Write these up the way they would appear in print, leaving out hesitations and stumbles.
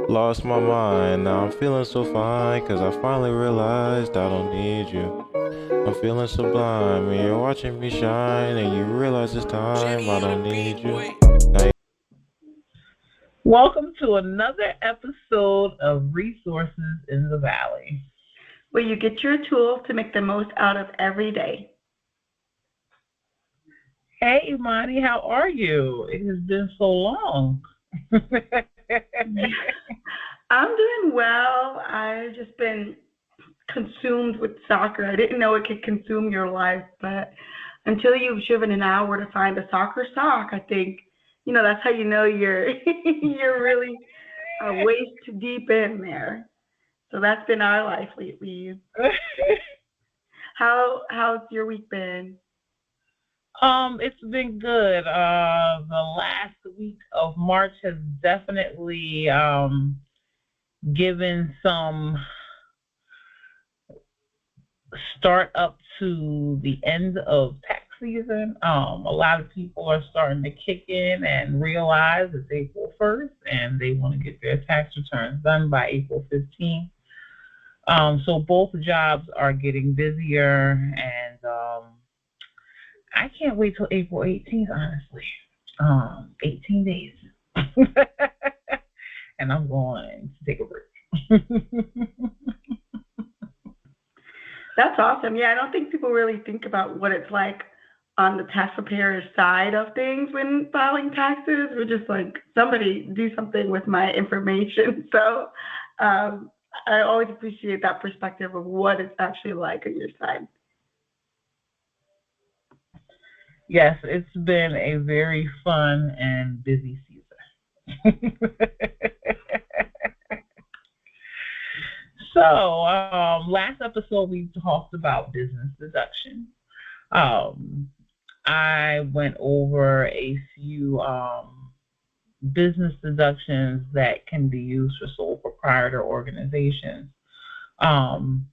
Lost my mind, now I'm feeling so fine, cause I finally realized I don't need you. I'm feeling sublime, and you're watching me shine, and you realize it's time I don't need you. Now Welcome to another episode of Resources in the Valley. where you get your tools to make the most out of every day. Hey, Imani, how are you? It has been so long. I'm doing well. I've just been consumed with soccer. I didn't know it could consume your life, but until you've driven an hour to find a soccer sock, I think that's how you know you're you're really waist deep in there. So that's been our life lately. How's your week been? It's been good. The last week of March has definitely given some start up to the end of tax season. A lot of people are starting to kick in and realize it's April 1st and they want to get their tax returns done by April 15th. So both jobs are getting busier, and I can't wait till April 18th, honestly. 18 days. And I'm going to take a break. That's awesome. Yeah, I don't think people really think about what it's like on the tax preparer side of things when filing taxes. We're just like, somebody do something with my information. So um, I always appreciate that perspective of what it's actually like on your side. Yes, it's been a very fun and busy season. So, last episode we talked about business deduction. Um, I went over a few business deductions that can be used for sole proprietor organizations, um,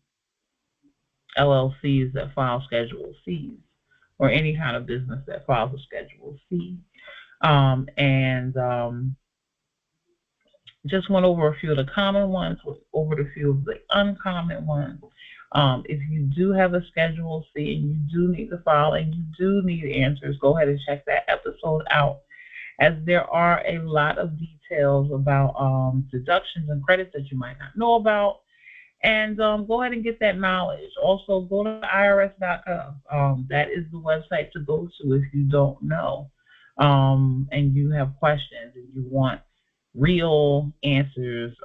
LLCs that file Schedule Cs, or any kind of business that files a Schedule C. And just went over a few of the common ones, over a few of the uncommon ones. If you do have a Schedule C and you do need to file and you do need answers, go ahead and check that episode out, as there are a lot of details about deductions and credits that you might not know about. And go ahead and get that knowledge. Also, go to irs.gov. That is the website to go to if you don't know, and you have questions and you want real answers,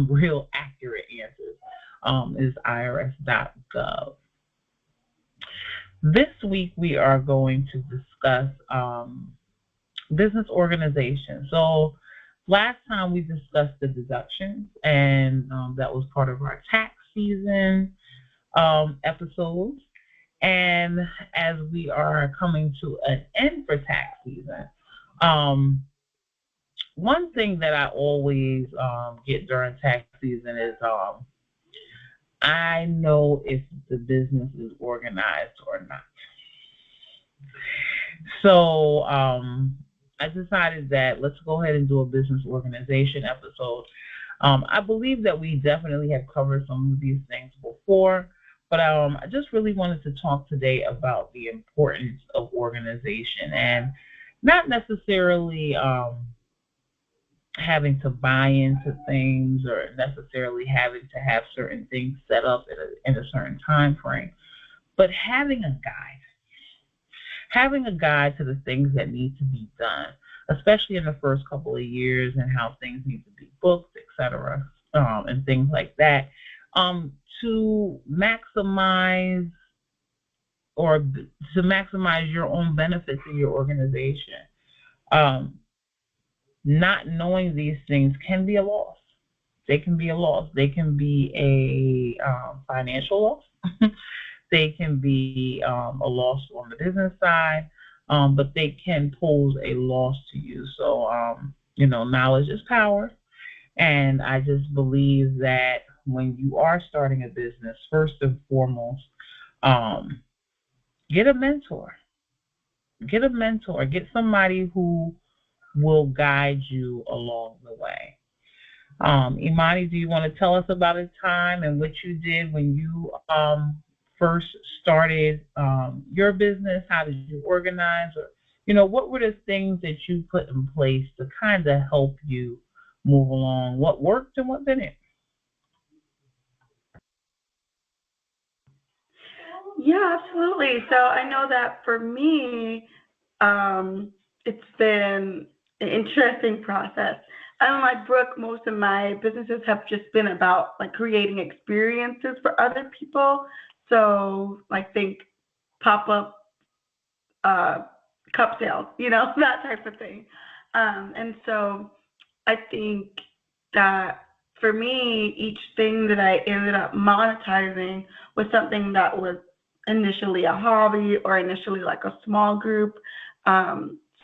real accurate answers, is irs.gov. This week we are going to discuss business organization. So last time we discussed the deductions, and that was part of our tax season episodes. And as we are coming to an end for tax season, one thing that I always get during tax season is I know if the business is organized or not. So I decided that let's go ahead and do a business organization episode. I believe that we definitely have covered some of these things before, but I just really wanted to talk today about the importance of organization, and not necessarily having to buy into things or necessarily having to have certain things set up in a certain time frame, but having a guide to the things that need to be done, especially in the first couple of years, and how things need to be booked, etc., and things like that, to maximize or to maximize your own benefits in your organization. Um, Not knowing these things can be a loss. They can be a loss. They can be a financial loss. They can be a loss on the business side, but they can pose a loss to you. So, knowledge is power. And I just believe that when you are starting a business, first and foremost, um, get a mentor. Get a mentor. Get somebody who will guide you along the way. Imani, do you want to tell us about a time and what you did when you first started your business? How did you organize? Or, what were the things that you put in place to kind of help you move along? What worked and what didn't? Yeah, absolutely. So I know that for me, it's been an interesting process. Unlike Brooke, most of my businesses have just been about like creating experiences for other people. So like think pop up uh, cup sales, that type of thing. And so I think that for me, each thing that I ended up monetizing was something that was initially a hobby or initially like a small group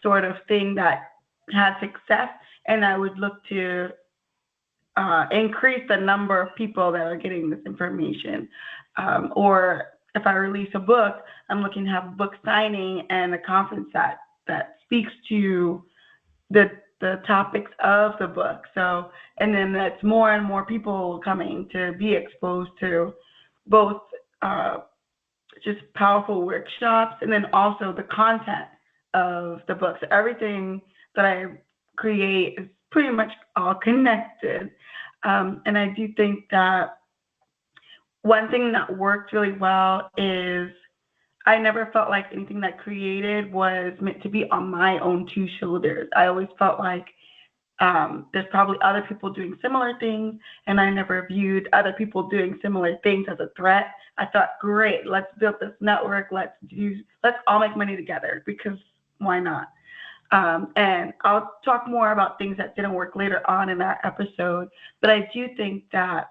sort of thing that had success. And I would look to increase the number of people that are getting this information. Or if I release a book, I'm looking to have a book signing and a conference that speaks to the the topics of the book. So, and then that's more and more people coming to be exposed to both uh, just powerful workshops and then also the content of the books. Everything that I create is pretty much all connected. And I do think that one thing that worked really well is I never felt like anything that I created was meant to be on my own two shoulders. I always felt like there's probably other people doing similar things, and I never viewed other people doing similar things as a threat. I thought, great, let's build this network. Let's all make money together because why not? And I'll talk more about things that didn't work later on in that episode. But I do think that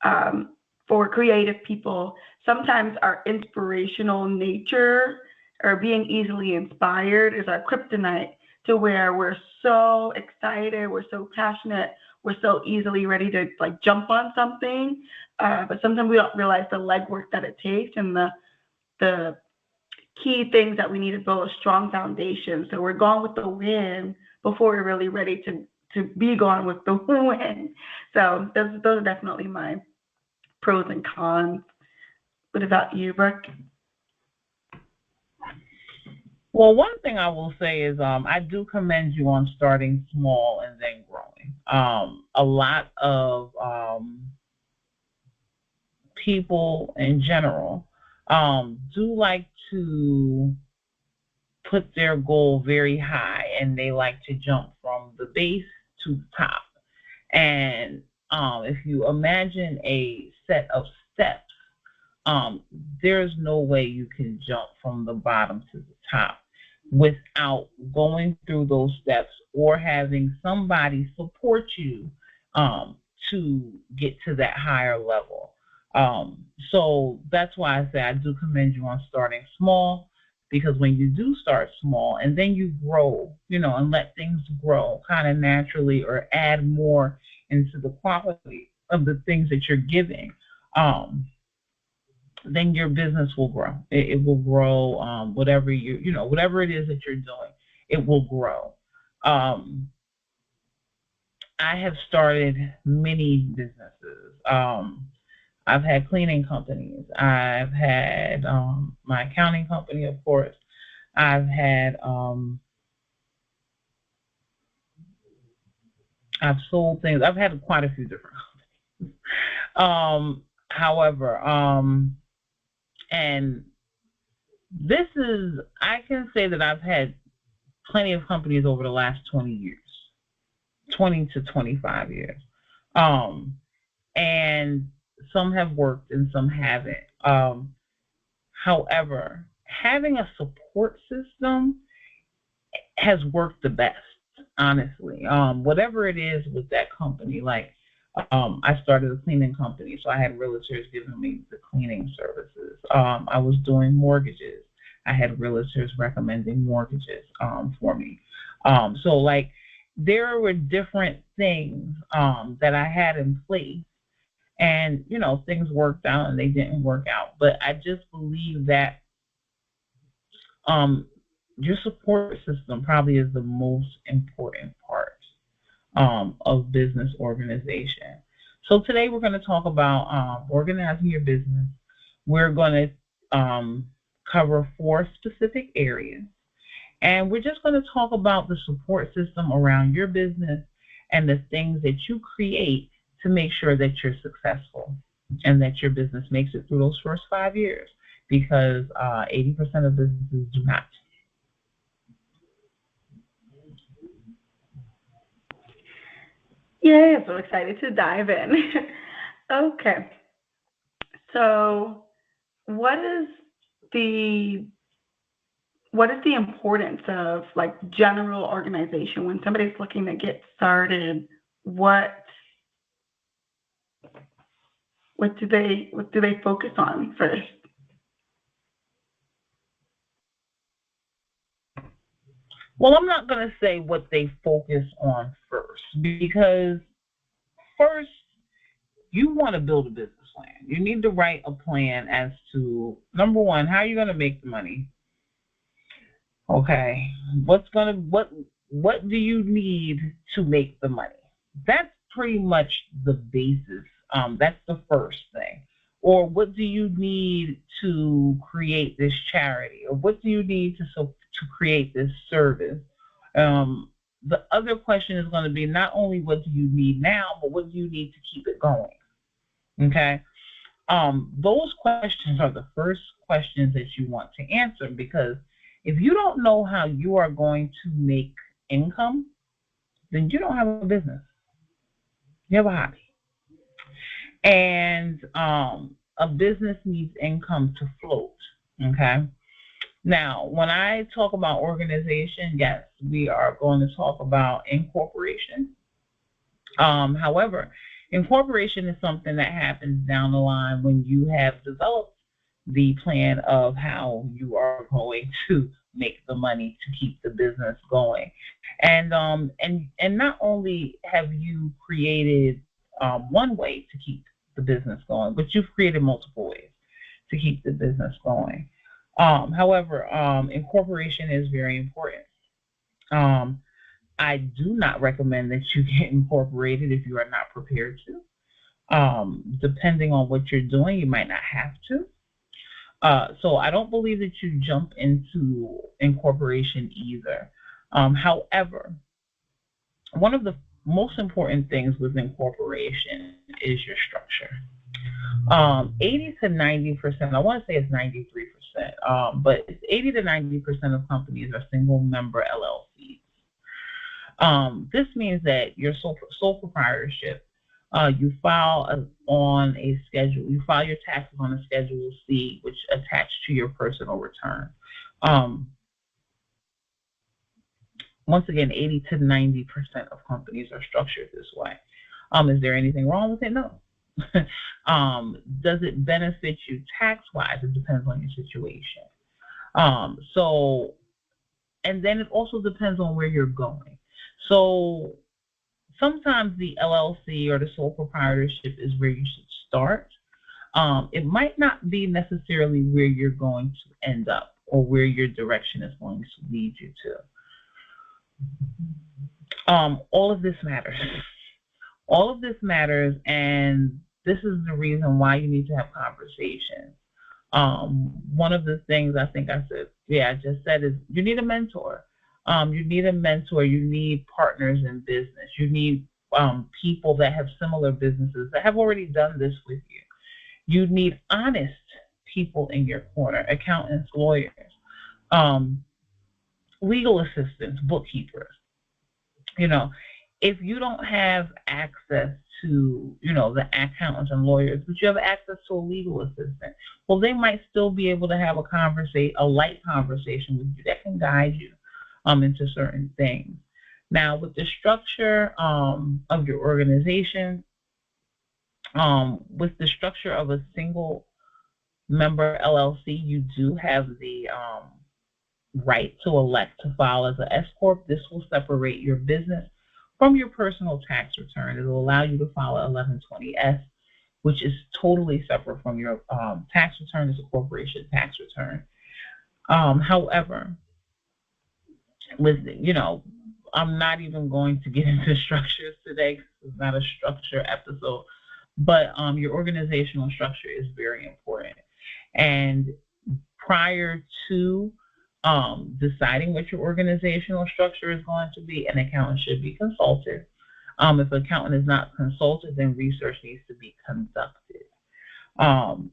um, for creative people, sometimes our inspirational nature or being easily inspired is our kryptonite to where we're so excited, we're so passionate, we're so easily ready to like jump on something. But sometimes we don't realize the legwork that it takes and the key things that we need to build a strong foundation. So we're gone with the wind before we're really ready to be gone with the wind. So those are definitely my pros and cons. What about you, Brooke? Well, one thing I will say is I do commend you on starting small and then growing. A lot of people in general do like to put their goal very high and they like to jump from the base to the top. And if you imagine a set of steps, um, there's no way you can jump from the bottom to the top without going through those steps or having somebody support you um, to get to that higher level. So that's why I say I do commend you on starting small because when you do start small and then you grow, and let things grow kind of naturally or add more into the quality of the things that you're giving, um, then your business will grow. It will grow. Whatever whatever it is that you're doing, it will grow. Um, I have started many businesses. I've had cleaning companies. I've had my accounting company, of course. I've had I've sold things. I've had quite a few different companies. However, and this is I can say that I've had plenty of companies over the last 20 years, 20 to 25 years. Um, and some have worked and some haven't. However, having a support system has worked the best, honestly. Whatever it is with that company, like I started a cleaning company, so I had realtors giving me the cleaning services. I was doing mortgages. I had realtors recommending mortgages for me. So like there were different things that I had in place, and things worked out and they didn't work out. But I just believe that um, your support system probably is the most important part. of business organization. So today we're going to talk about organizing your business. We're going to cover four specific areas, and we're just going to talk about the support system around your business and the things that you create to make sure that you're successful and that your business makes it through those first 5 years, because 80% of businesses do not. Yay, I'm so excited to dive in. Okay, so what is the what is the importance of like general organization when somebody's looking to get started? What what do they focus on first? Well, I'm not going to say what they focus on first, because first, you want to build a business plan. You need to write a plan as to, number one, how you're going to make the money. Okay, what do you need to make the money? That's pretty much the basis. That's the first thing. Or what do you need to create this charity? Or what do you need to create this service? The other question is going to be not only what do you need now, but what do you need to keep it going? Okay. Those questions are the first questions that you want to answer, because if you don't know how you are going to make income, then you don't have a business. You have a hobby. And a business needs income to float. Okay. Now, when I talk about organization, yes, we are going to talk about incorporation. However, incorporation is something that happens down the line when you have developed the plan of how you are going to make the money to keep the business going. And not only have you created one way to keep the business going, but you've created multiple ways to keep the business going. However, incorporation is very important. Um, I do not recommend that you get incorporated if you are not prepared to. Depending on what you're doing, you might not have to. So I don't believe that you jump into incorporation either. However, one of the most important things with incorporation is your structure. 80 to 90%, I want to say it's 93%, but it's 80 to 90% of companies are single member LLCs. This means that your sole proprietorship, you file on a schedule, you file your taxes on a Schedule C, which attached to your personal return. Um, Once again, 80 to 90% of companies are structured this way. Is there anything wrong with it? No. Does it benefit you tax wise? It depends on your situation. So, and then it also depends on where you're going. So sometimes the LLC or the sole proprietorship is where you should start. It might not be necessarily where you're going to end up or where your direction is going to lead you to. All of this matters. All of this matters, and this is the reason why you need to have conversations. One of the things I think I said, yeah, I just said, is you need a mentor. You need a mentor. You need partners in business. You need people that have similar businesses that have already done this with you. You need honest people in your corner, accountants, lawyers, um, legal assistants, bookkeepers. You know, if you don't have access to, the accountants and lawyers, but you have access to a legal assistant, well, they might still be able to have a light conversation with you that can guide you into certain things. Now, with the structure of your organization, with the structure of a single member LLC, you do have the right to elect to file as an S corp. This will separate your business from your personal tax return. It will allow you to file an 1120S, which is totally separate from your tax return as a corporation tax return. However, with I'm not even going to get into structures today 'cause it's not a structure episode, but your organizational structure is very important. And prior to deciding what your organizational structure is going to be, an accountant should be consulted. If an accountant is not consulted, then research needs to be conducted. An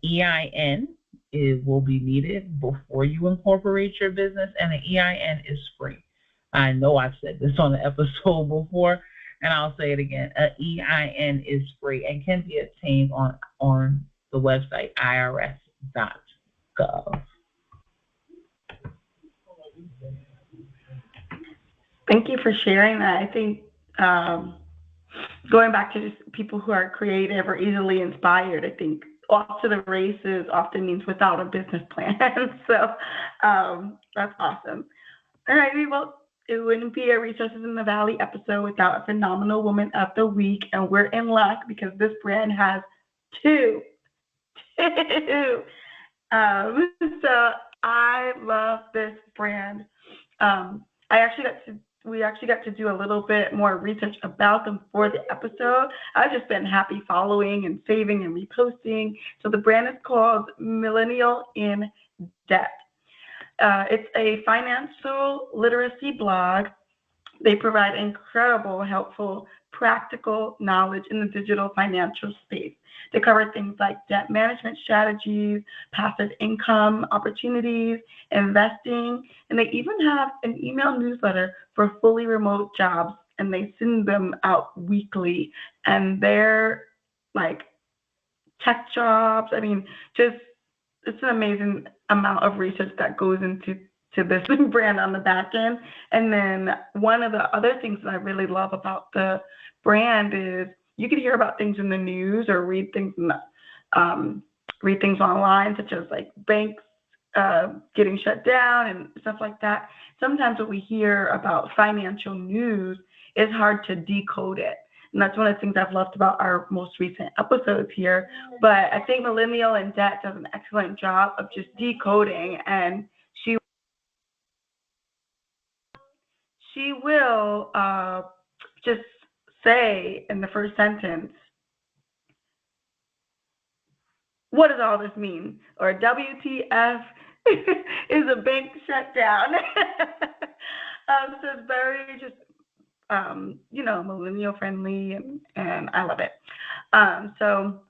EIN it will be needed before you incorporate your business, and an EIN is free. I know I've said this on the episode before, and I'll say it again. An EIN is free and can be obtained on the website irs.gov. Thank you for sharing that. I think um, going back to just people who are creative or easily inspired, I think off to the races often means without a business plan. So that's awesome. All righty, well, it wouldn't be a Resources in the Valley episode without a phenomenal woman of the week, and we're in luck because this brand has two. Two. Um, so I love this brand. I actually got to we actually got to do a little bit more research about them for the episode. I've just been happy following and saving and reposting. So the brand is called Millennial in Debt. It's a financial literacy blog. They provide incredible, helpful, practical knowledge in the digital financial space. They cover things like debt management strategies, passive income opportunities, investing, and they even have an email newsletter for fully remote jobs, and they send them out weekly. And they're like tech jobs. I mean, just it's an amazing amount of research that goes into this brand on the back end. And then one of the other things that I really love about the brand is you can hear about things in the news or read things read things online, such as like banks getting shut down and stuff like that. Sometimes when we hear about financial news, it's hard to decode it. And that's one of the things I've loved about our most recent episodes here. But I think Millennial in Debt does an excellent job of just decoding, and she will just say in the first sentence, what does all this mean? Or WTF is a bank shutdown. So it's very just millennial friendly, and I love it. So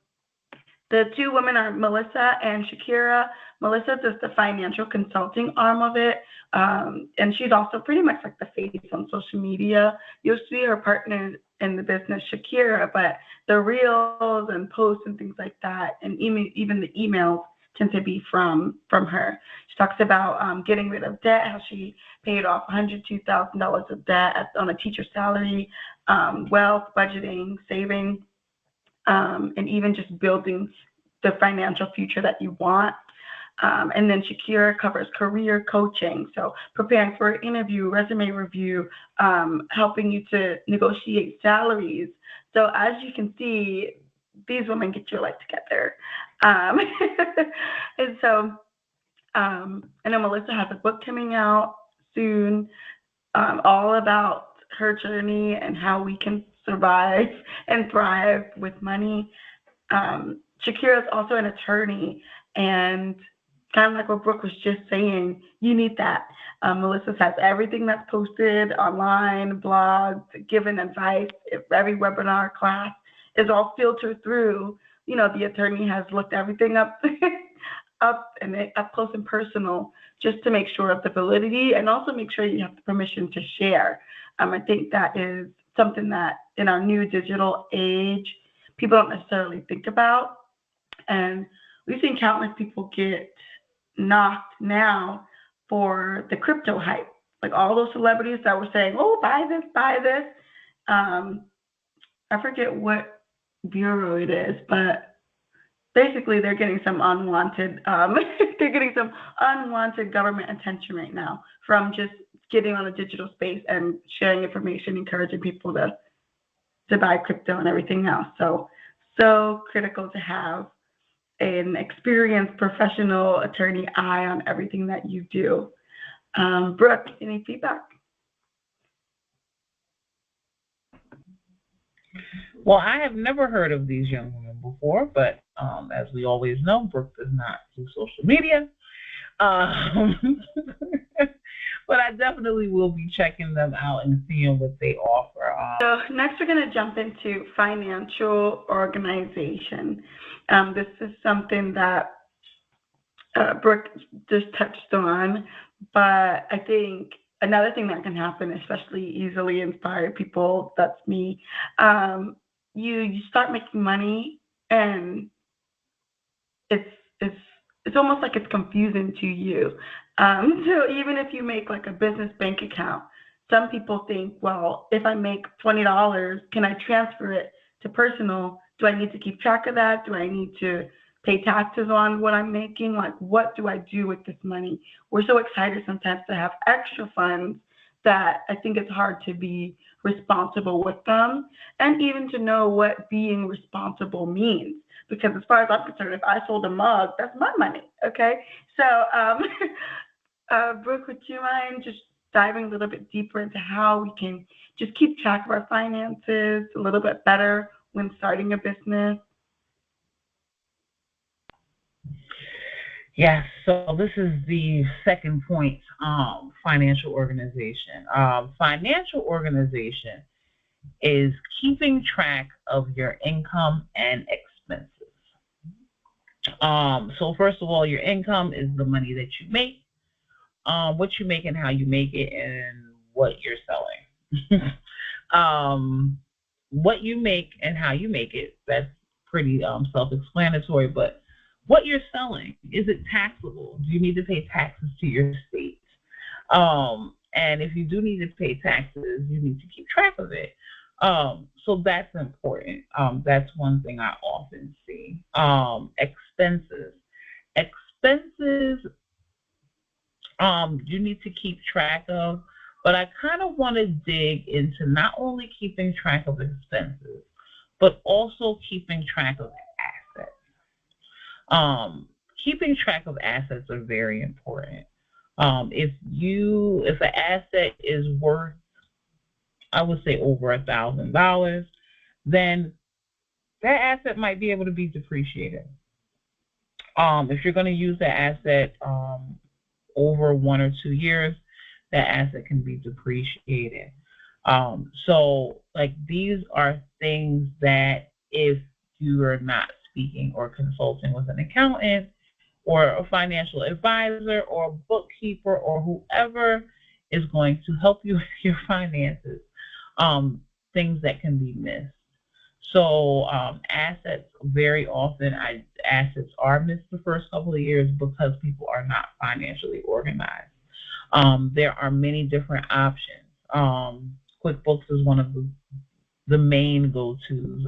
the two women are Melissa and Shakira. Melissa does the financial consulting arm of it, and she's also pretty much like the face on social media. You'll see her partner in the business, Shakira, but the reels and posts and things like that, and even the emails tend to be from her. She talks about getting rid of debt, how she paid off $102,000 of debt on a teacher's salary, wealth, budgeting, saving, and even just building the financial future that you want. And then Shakira covers career coaching, so preparing for an interview, resume review, helping you to negotiate salaries. So as you can see, these women get your life together. And so I know Melissa has a book coming out soon, all about her journey and how we can survive and thrive with money. Shakira is also an attorney, and kind of like what Brooke was just saying, you need that. Melissa has everything that's posted online, blogs, given advice. If every webinar class is all filtered through, the attorney has looked everything up up close and personal, just to make sure of the validity and also make sure you have the permission to share. I think that is something that in our new digital age, people don't necessarily think about. And we've seen countless people get knocked now for the crypto hype. Like all those celebrities that were saying, oh, buy this, buy this. I forget what bureau it is, but basically they're getting some unwanted government attention right now from just getting on the digital space and sharing information, encouraging people to buy crypto and everything else. So critical to have an experienced professional attorney eye on everything that you do. Brooke, any feedback? Well, I have never heard of these young women before, but as we always know, Brooke does not do social media. Um, but I definitely will be checking them out and seeing what they offer. So next we're going to jump into financial organization. This is something that Brooke just touched on, but I think another thing that can happen, especially easily inspired people, that's me. Um, you start making money, and it's it's it's almost like it's confusing to you. So even if you make like a business bank account, some people think, well, if I make $20, can I transfer it to personal? Do I need to keep track of that? Do I need to pay taxes on what I'm making? Like, what do I do with this money? We're so excited sometimes to have extra funds that I think it's hard to be responsible with them and even to know what being responsible means. Because as far as I'm concerned, if I sold a mug, that's my money. Okay. So, Brooke, would you mind just diving a little bit deeper into how we can just keep track of our finances a little bit better when starting a business? Yes, so this is the second point, financial organization. Financial organization is keeping track of your income and expenses. So first of all, your income is the money that you make, what you make and how you make it, and what you're selling. um, what you make and how you make it, that's pretty self-explanatory. But what you're selling, is it taxable? Do you need to pay taxes to your state? And if you do need to pay taxes, you need to keep track of it. So that's important. That's one thing I often see. Expenses. Expenses, you need to keep track of, but I kind of want to dig into not only keeping track of expenses, but also keeping track of assets. Um, Keeping track of assets are very important. If an asset is worth, I would say over $1,000, then that asset might be able to be depreciated. If you're going to use that asset over 1 or 2 years, that asset can be depreciated. So, like, these are things that if you are not speaking or consulting with an accountant or a financial advisor or a bookkeeper or whoever is going to help you with your finances, um, things that can be missed. So assets, very often, assets are missed the first couple of years because people are not financially organized. There are many different options. QuickBooks is one of the main go-tos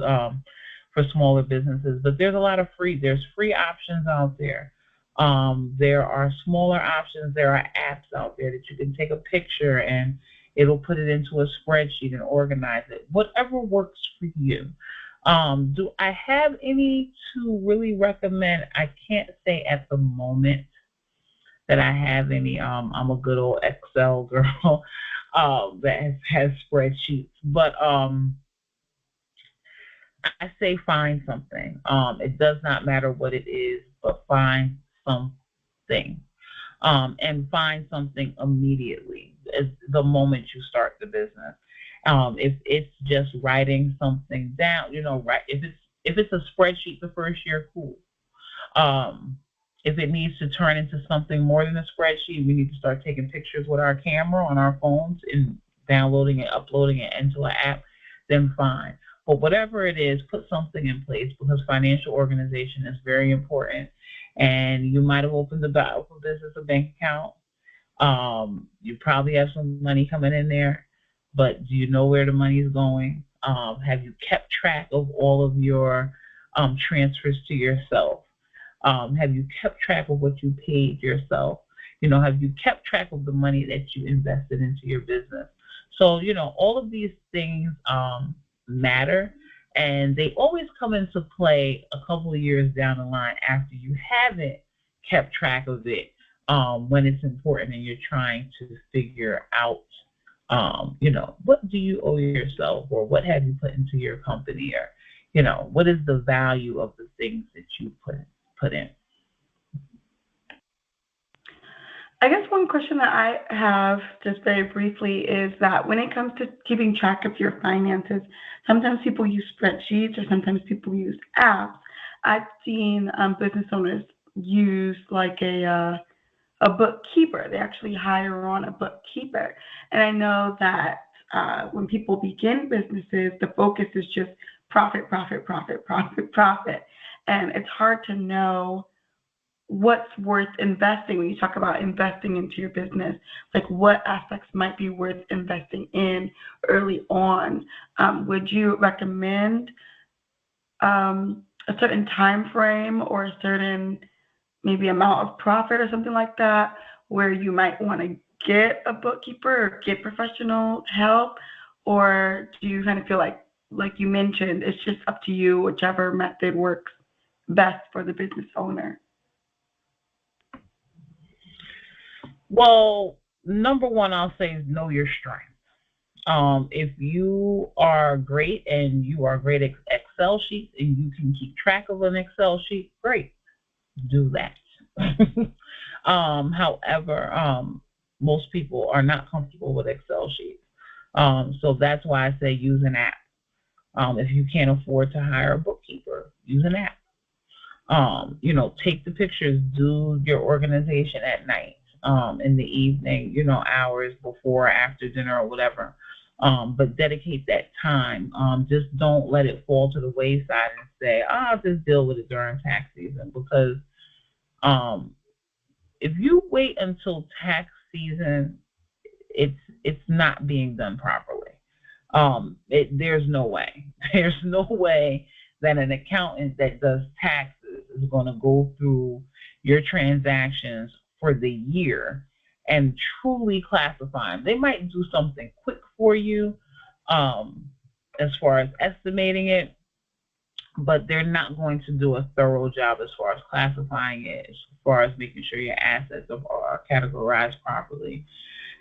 for smaller businesses, but there's free options out there. There are smaller options. There are apps out there that you can take a picture and it'll put it into a spreadsheet and organize it. Whatever works for you. Do I have any to really recommend? I can't say at the moment that I have any. I'm a good old Excel girl that has spreadsheets, but I say find something. It does not matter what it is, but find something. And find something immediately as the moment you start the business. If it's just writing something down, right? If it's a spreadsheet the first year, cool. Um, if it needs to turn into something more than a spreadsheet, we need to start taking pictures with our camera on our phones and downloading it, uploading it into an app, then fine. But whatever it is, put something in place because financial organization is very important. And you might have opened the business a bank account. You probably have some money coming in there, but do you know where the money is going? Have you kept track of all of your transfers to yourself? Have you kept track of what you paid yourself? Have you kept track of the money that you invested into your business? So, all of these things matter, and they always come into play a couple of years down the line after you haven't kept track of it when it's important and you're trying to figure out What do you owe yourself, or what have you put into your company, or what is the value of the things that you put in. I guess one question that I have, just very briefly, is that when it comes to keeping track of your finances, sometimes people use spreadsheets or sometimes people use apps. I've seen business owners use like a bookkeeper. They actually hire on a bookkeeper. And I know that when people begin businesses, the focus is just profit, profit, profit, profit, profit. And it's hard to know what's worth investing when you talk about investing into your business. Like what aspects might be worth investing in early on. Would you recommend a certain time frame or a certain maybe amount of profit or something like that, where you might want to get a bookkeeper or get professional help? Or do you kind of feel like you mentioned, it's just up to you, whichever method works best for the business owner? Well, number one, I'll say is know your strengths. If you are great and you are great at Excel sheets and you can keep track of an Excel sheet, great, do that. However, most people are not comfortable with Excel sheets. So that's why I say use an app. If you can't afford to hire a bookkeeper, use an app. Take the pictures, do your organization at night, in the evening, hours before or after dinner or whatever. But dedicate that time. Just don't let it fall to the wayside and say, I'll just deal with it during tax season. Because um, if you wait until tax season, it's not being done properly. There's no way. There's no way that an accountant that does taxes is going to go through your transactions for the year and truly classify them. They might do something quick for you, um, as far as estimating it, but they're not going to do a thorough job as far as classifying it, as far as making sure your assets are categorized properly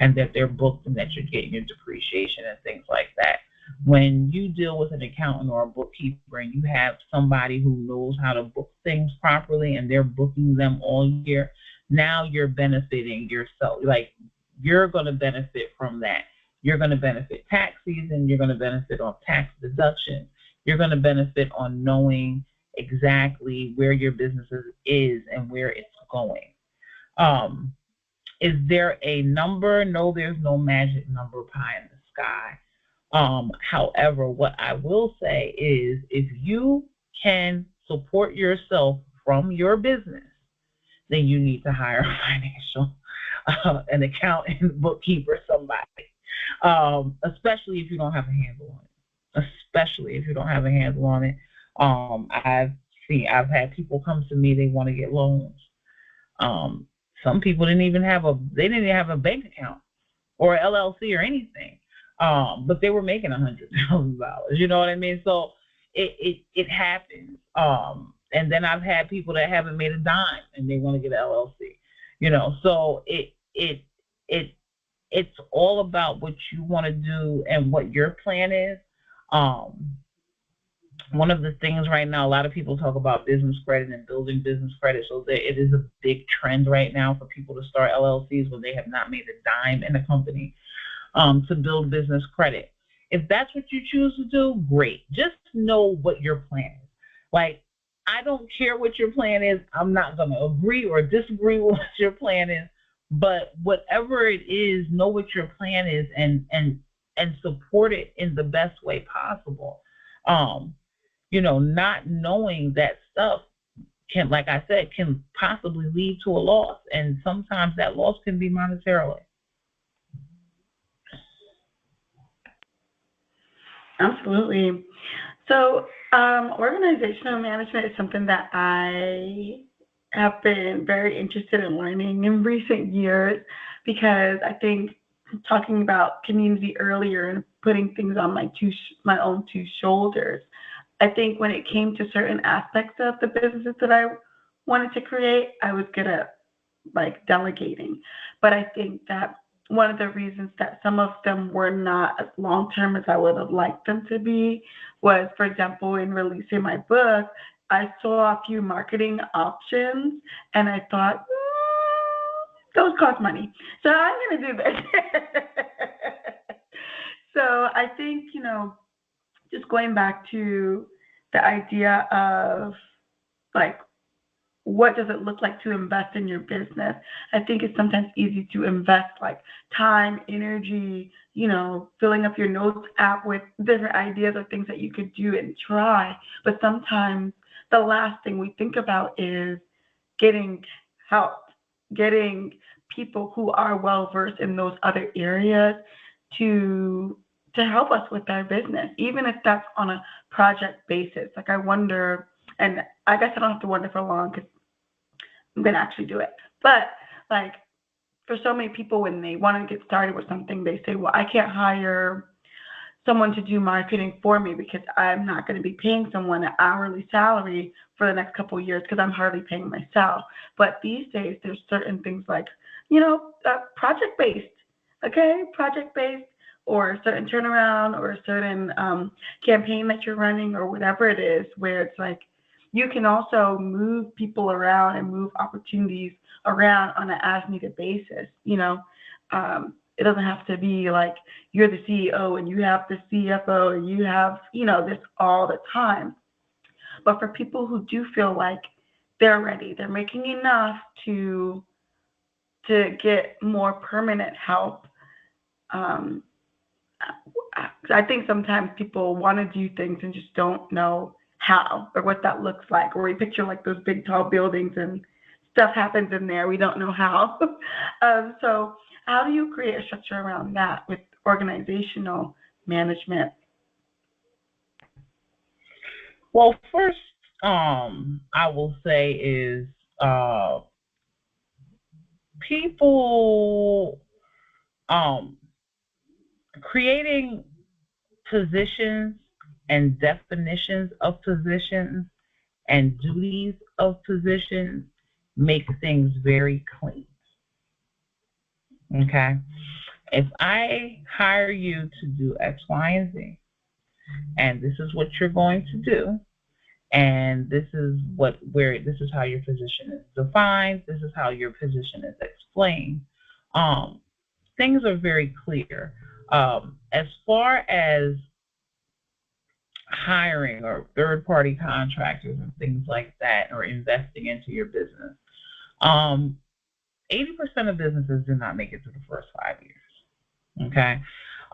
and that they're booked and that you're getting your depreciation and things like that. When you deal with an accountant or a bookkeeper and you have somebody who knows how to book things properly and they're booking them all year, now you're benefiting yourself. Like, you're going to benefit from that. You're going to benefit tax season. You're going to benefit on tax deduction. You're going to benefit on knowing exactly where your business is and where it's going. Um, is there a number? No, there's no magic number pie in the sky. However, what I will say is if you can support yourself from your business, then you need to hire a financial, an accountant, bookkeeper, somebody, especially if you don't have a handle on it. Especially if you don't have a handle on it. I've had people come to me, they want to get loans. Um, some people didn't even have a bank account or LLC or anything. But they were making $100,000. You know what I mean? So it happens. And then I've had people that haven't made a dime and they want to get an LLC. So it it's all about what you want to do and what your plan is. Um, One of the things right now, a lot of people talk about business credit and building business credit. So it is a big trend right now for people to start LLCs when they have not made a dime in a company, to build business credit. If that's what you choose to do, great. Just know what your plan is. Like, I don't care what your plan is. I'm not going to agree or disagree with what your plan is. But whatever it is, know what your plan is and support it in the best way possible. Um, not knowing that stuff can, like I said, can possibly lead to a loss. And sometimes that loss can be monetarily. Absolutely. So, organizational management is something that I have been very interested in learning in recent years because I think talking about community earlier and putting things on my own two shoulders, I think when it came to certain aspects of the businesses that I wanted to create, I was good at like delegating. But I think that one of the reasons that some of them were not as long term as I would have liked them to be was, for example, in releasing my book, I saw a few marketing options and I thought, those cost money. So I'm going to do this. So I think, just going back to the idea of like what does it look like to invest in your business? I think it's sometimes easy to invest like time, energy, filling up your notes app with different ideas or things that you could do and try. But sometimes the last thing we think about is getting help, getting people who are well versed in those other areas to to help us with our business, even if that's on a project basis. Like I wonder, and I guess I don't have to wonder for long because I'm gonna actually do it. But like for so many people, when they want to get started with something, they say, "Well, I can't hire someone to do marketing for me because I'm not going to be paying someone an hourly salary for the next couple of years because I'm hardly paying myself." But these days, there's certain things like, project based, okay, project based, or a certain turnaround or a certain campaign that you're running or whatever it is, where it's like you can also move people around and move opportunities around on an as needed basis. It doesn't have to be like you're the CEO and you have the CFO and you have, this all the time. But for people who do feel like they're ready, they're making enough to get more permanent help. Um, I think sometimes people want to do things and just don't know how or what that looks like. Or we picture like those big tall buildings and stuff happens in there. We don't know how. So how do you create a structure around that with organizational management? Well, first, I will say is people um, creating positions and definitions of positions and duties of positions make things very clean. Okay. If I hire you to do X, Y, and Z, and this is what you're going to do, and this is this is how your position is defined, this is how your position is explained. Things are very clear. As far as hiring or third-party contractors and things like that, or investing into your business, 80% of businesses do not make it through the first 5 years. Okay.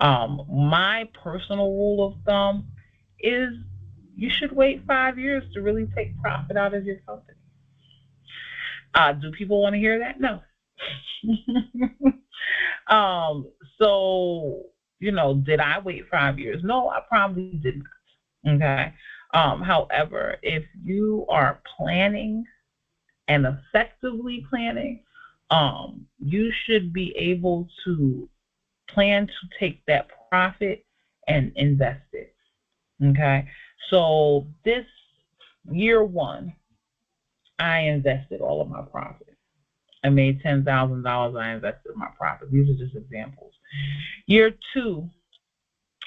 My personal rule of thumb is you should wait 5 years to really take profit out of your company. Do people want to hear that? No. So, did I wait 5 years? No, I probably did not. Okay. However, if you are planning and effectively planning, you should be able to plan to take that profit and invest it. Okay. So this year one, I invested all of my profit. I made $10,000. I invested my profit. These are just examples. Year two,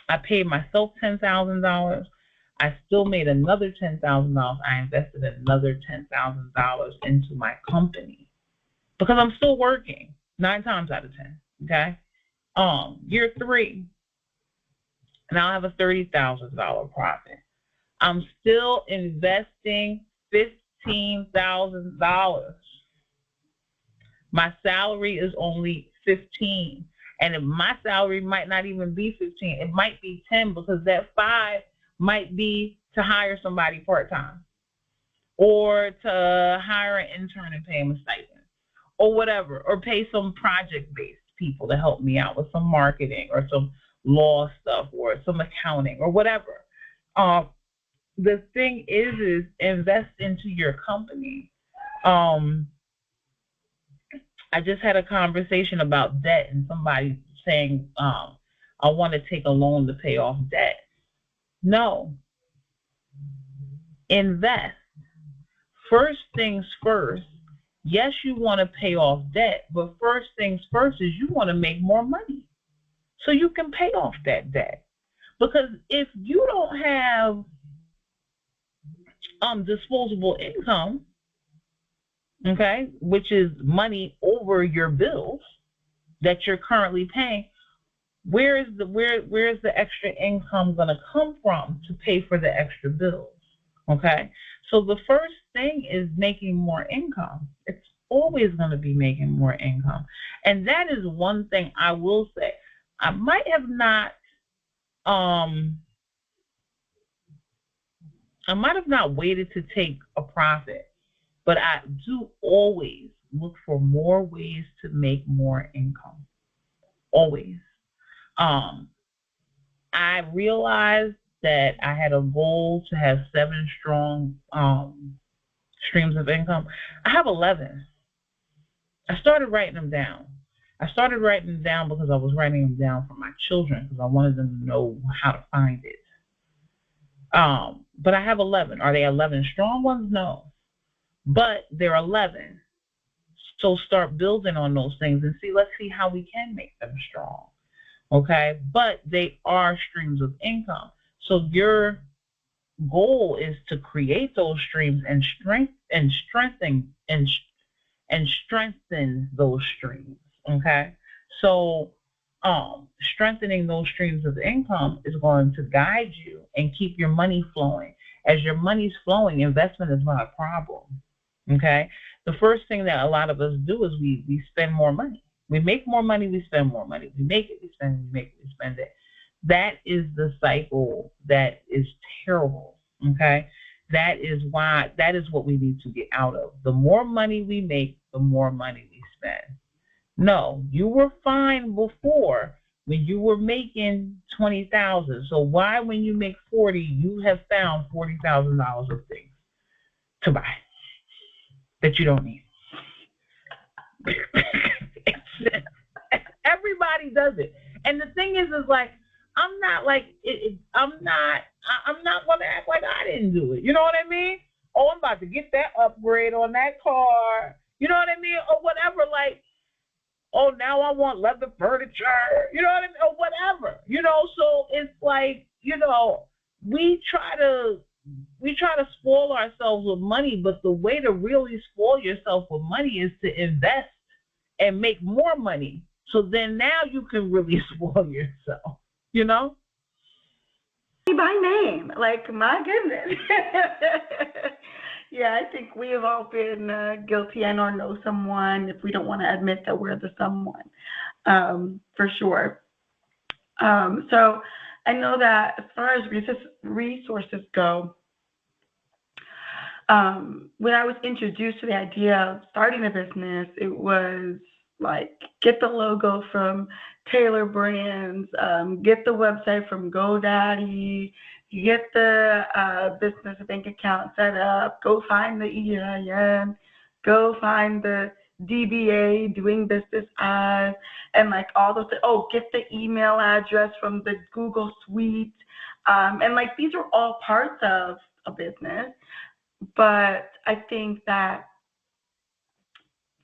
I paid myself $10,000. I still made another $10,000. I invested another $10,000 into my company because I'm still working 9 times out of 10. Okay. Year three, now I have a $30,000 profit. I'm still investing $15,000. My salary is only 15, and my salary might not even be 15. It might be 10 because that 5 might be to hire somebody part-time or to hire an intern and pay him a stipend or whatever, or pay some project-based people to help me out with some marketing or some law stuff or some accounting or whatever. The thing is invest into your company. I just had a conversation about debt and somebody saying, I want to take a loan to pay off debt. No. Invest. First things first, Yes, you want to pay off debt, but first things first is you want to make more money so you can pay off that debt. Because if you don't have disposable income, okay, which is money over your bills that you're currently paying, where's the extra income gonna come from to pay for the extra bills? Okay. So the first thing is making more income. It's always gonna be making more income. And that is one thing I will say. I might have not um I might have not waited to take a profit, but I do always look for more ways to make more income. Always. Um, I realized that I had a goal to have 7 strong streams of income. I have 11. I started writing them down. I started writing them down because I was writing them down for my children because I wanted them to know how to find it. But I have 11. Are they 11 strong ones? No. But they're 11. So start building on those things and let's see how we can make them strong. Okay. But they are streams of income. So your goal is to create those streams and strengthen those streams. Okay. So strengthening those streams of income is going to guide you and keep your money flowing. As your money's flowing, investment is not a problem. Okay. The first thing that a lot of us do is we spend more money. We make more money, we spend more money. We make it, we spend it, we make it, we spend it. That is the cycle that is terrible. Okay. That is what we need to get out of. The more money we make, the more money we spend. No, you were fine before when you were making 20,000. So why, when you make 40, you have found $40,000 of things to buy that you don't need? Everybody does it, and the thing is like I'm not like I'm not gonna act like I didn't do it. You know what I mean? Oh, I'm about to get that upgrade on that car. You know what I mean? Or whatever. Like, oh, now I want leather furniture. You know what I mean? Or whatever. So it's like, we try to spoil ourselves with money, but the way to really spoil yourself with money is to invest and make more money. So then now you can really spoil yourself, By name, like, my goodness. Yeah, I think we have all been guilty and or know someone if we don't want to admit that we're the someone, for sure. So I know that as far as resources go, when I was introduced to the idea of starting a business, it was like, get the logo from Taylor Brands, get the website from GoDaddy, get the business bank account set up, go find the EIN, go find the DBA, doing business as, and like all those. Oh, get the email address from the Google Suite, and like these are all parts of a business. But I think that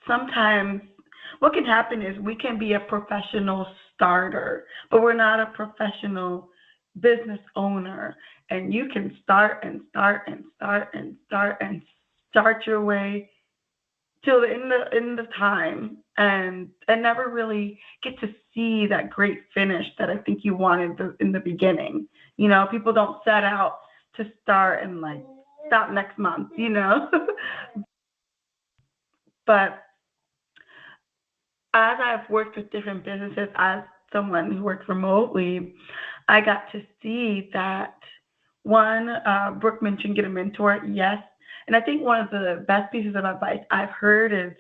sometimes what can happen is we can be a professional starter, but we're not a professional business owner. And you can start and start and start and start and start your way till the end of time, and never really get to see that great finish that I think you wanted in the beginning. People don't set out to start and like stop next month, But as I've worked with different businesses, as someone who works remotely, I got to see that one, Brooke mentioned get a mentor. Yes. And I think one of the best pieces of advice I've heard is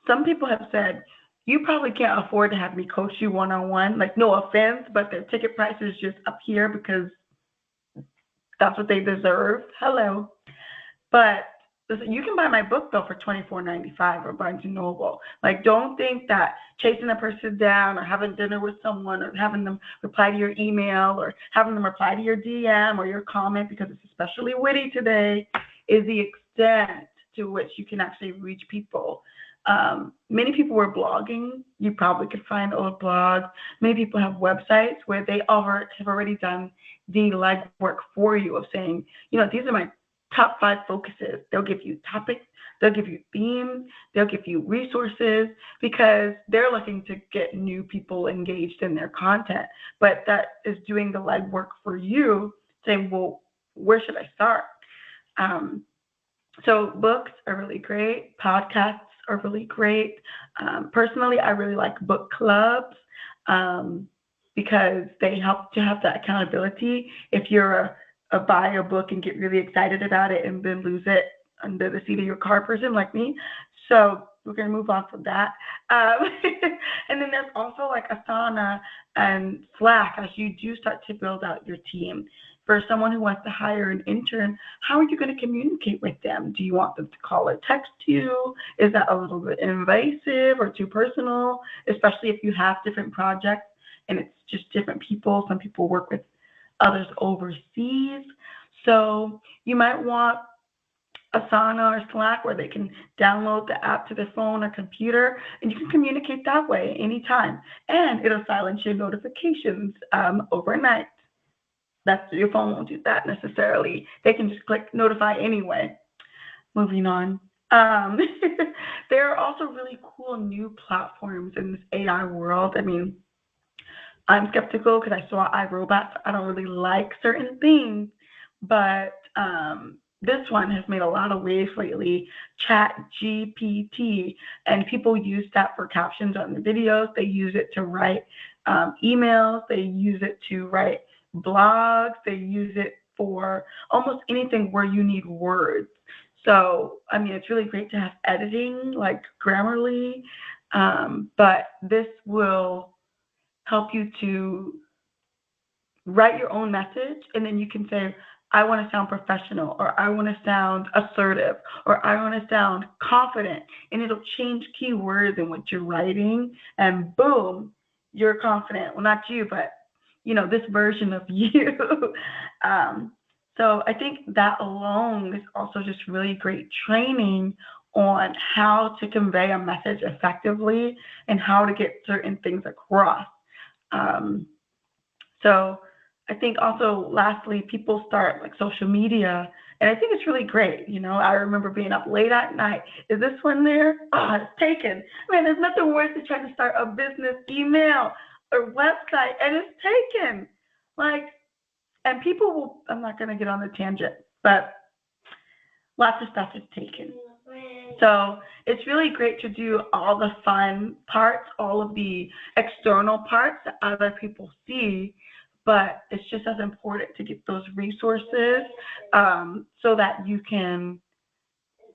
some people have said, you probably can't afford to have me coach you one-on-one. Like, no offense, but their ticket price is just up here because that's what they deserve. Hello. But listen, you can buy my book though for $24.95 or Barnes and Noble. Like, don't think that chasing a person down or having dinner with someone or having them reply to your email or having them reply to your DM or your comment because it's especially witty today is the extent to which you can actually reach people. Many people were blogging. You probably could find old blogs. Many people have websites where they have already done the legwork for you of saying, these are my top 5 focuses. They'll give you topics, they'll give you themes, they'll give you resources because they're looking to get new people engaged in their content. But that is doing the legwork for you, saying, well, where should I start? So books are really great. Podcasts are really great. Personally, I really like book clubs because they help to have that accountability. If you're a buy a book and get really excited about it and then lose it under the seat of your car person like me. So we're going to move on from that. And then there's also like Asana and Slack as you do start to build out your team. For someone who wants to hire an intern, how are you going to communicate with them? Do you want them to call or text you? Is that a little bit invasive or too personal? Especially if you have different projects and it's just different people. Some people work with others overseas. So you might want Asana or Slack where they can download the app to their phone or computer and you can communicate that way anytime. And it'll silence your notifications overnight. Your phone won't do that necessarily. They can just click notify anyway. Moving on. There are also really cool new platforms in this AI world. I mean, I'm skeptical because I saw iRobot. So I don't really like certain things, but this one has made a lot of waves lately. Chat GPT, and people use that for captions on the videos. They use it to write emails. They use it to write blogs. They use it for almost anything where you need words. So, I mean, it's really great to have editing, like Grammarly, but this will help you to write your own message, and then you can say, I want to sound professional, or I want to sound assertive, or I want to sound confident, and it'll change keywords in what you're writing, and boom, you're confident. Well, not you, but this version of you. So I think that alone is also just really great training on how to convey a message effectively and how to get certain things across. So I think also lastly, people start like social media, and I think it's really great. I remember being up late at night. Is this one there? Oh, it's taken. Man, there's nothing worse than trying to start a business email or website, and it's taken. And people will, I'm not going to get on the tangent, but lots of stuff is taken. So it's really great to do all the fun parts, all of the external parts that other people see, but it's just as important to get those resources so that you can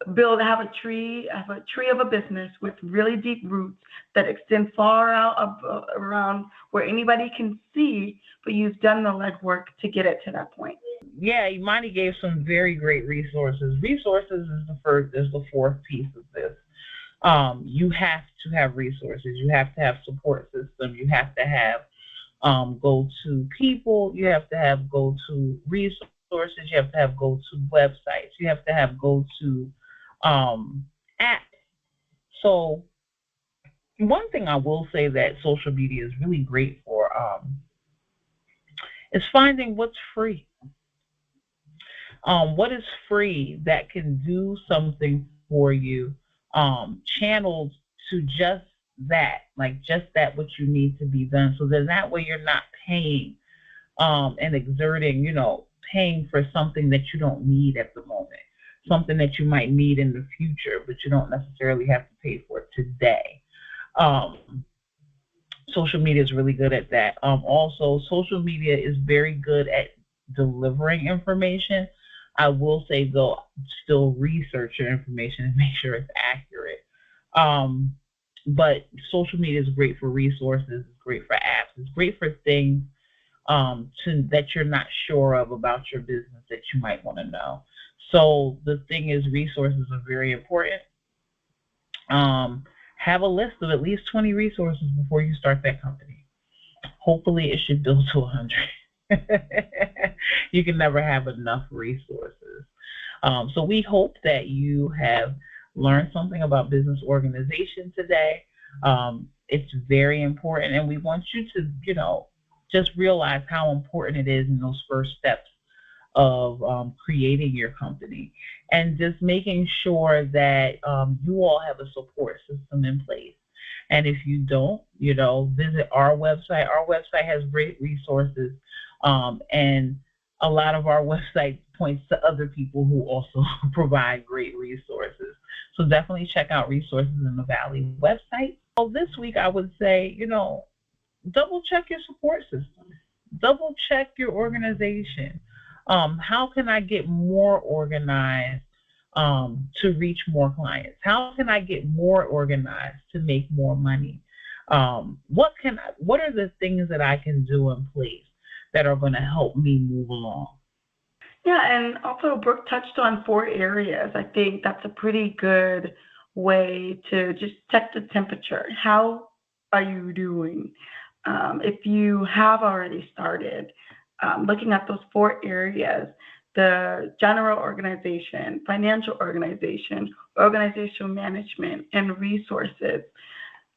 have a tree of a business with really deep roots that extend far out around where anybody can see, but you've done the legwork to get it to that point. Yeah, Imani gave some very great resources. Resources is the fourth piece of this. You have to have resources. You have to have support system. You have to have go-to people. You have to have go-to resources. You have to have go-to websites. You have to have go-to app. So one thing I will say that social media is really great for is finding what's free. What is free that can do something for you, channeled to just that, what you need to be done. So then that way you're not paying and exerting, paying for something that you don't need at the moment. Something that you might need in the future, but you don't necessarily have to pay for it today. Social media is really good at that. Also, social media is very good at delivering information. I will say, though, still research your information and make sure it's accurate. But social media is great for resources. It's great for apps. It's great for things that you're not sure of about your business that you might want to know. So the thing is, resources are very important. Have a list of at least 20 resources before you start that company. Hopefully it should build to 100. You can never have enough resources. So we hope that you have learned something about business organization today. It's very important, and we want you to, just realize how important it is in those first steps of creating your company and just making sure that you all have a support system in place. And if you don't, visit our website. Our website has great resources, and a lot of our website points to other people who also provide great resources. So definitely check out resources in the Valley website. Well, this week I would say, double check your support system, double check your organization. How can I get more organized to reach more clients? How can I get more organized to make more money? What are the things that I can do in place that are going to help me move along? Yeah, and also Brooke touched on 4 areas. I think that's a pretty good way to just check the temperature. How are you doing? If you have already started, looking at those 4 areas, the general organization, financial organization, organizational management, and resources.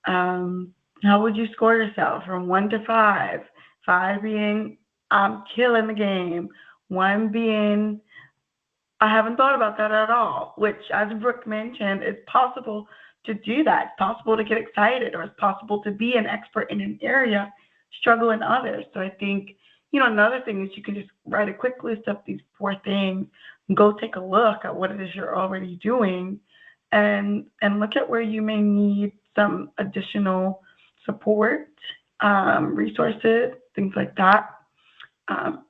How would you score yourself from 1 to 5? 5 being I'm killing the game, one being I haven't thought about that at all, which, as Brooke mentioned, it's possible to do that. It's possible to get excited, or it's possible to be an expert in an area, struggle in others. So I think, another thing is you can just write a quick list of these 4 things, go take a look at what it is you're already doing, and look at where you may need some additional support, resources, things like that. Um,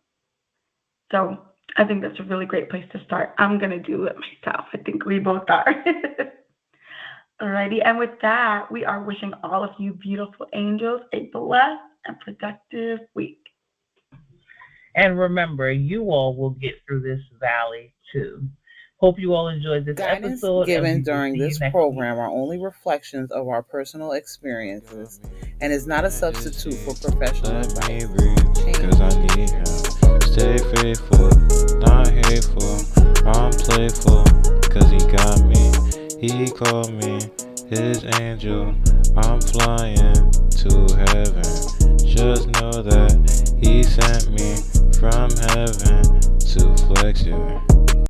so I think that's a really great place to start. I'm going to do it myself. I think we both are. Alrighty. And with that, we are wishing all of you beautiful angels a blessed and productive week. And remember, you all will get through this valley too. Hope you all enjoyed this Guidance episode. given during this program are only reflections of our personal experiences and is not a substitute for professional Let me advice. breathe, cause I need him. Stay faithful, not hateful. I'm playful, cause he got me. He called me his angel. I'm flying to heaven. Just know that he sent me from heaven to flex you.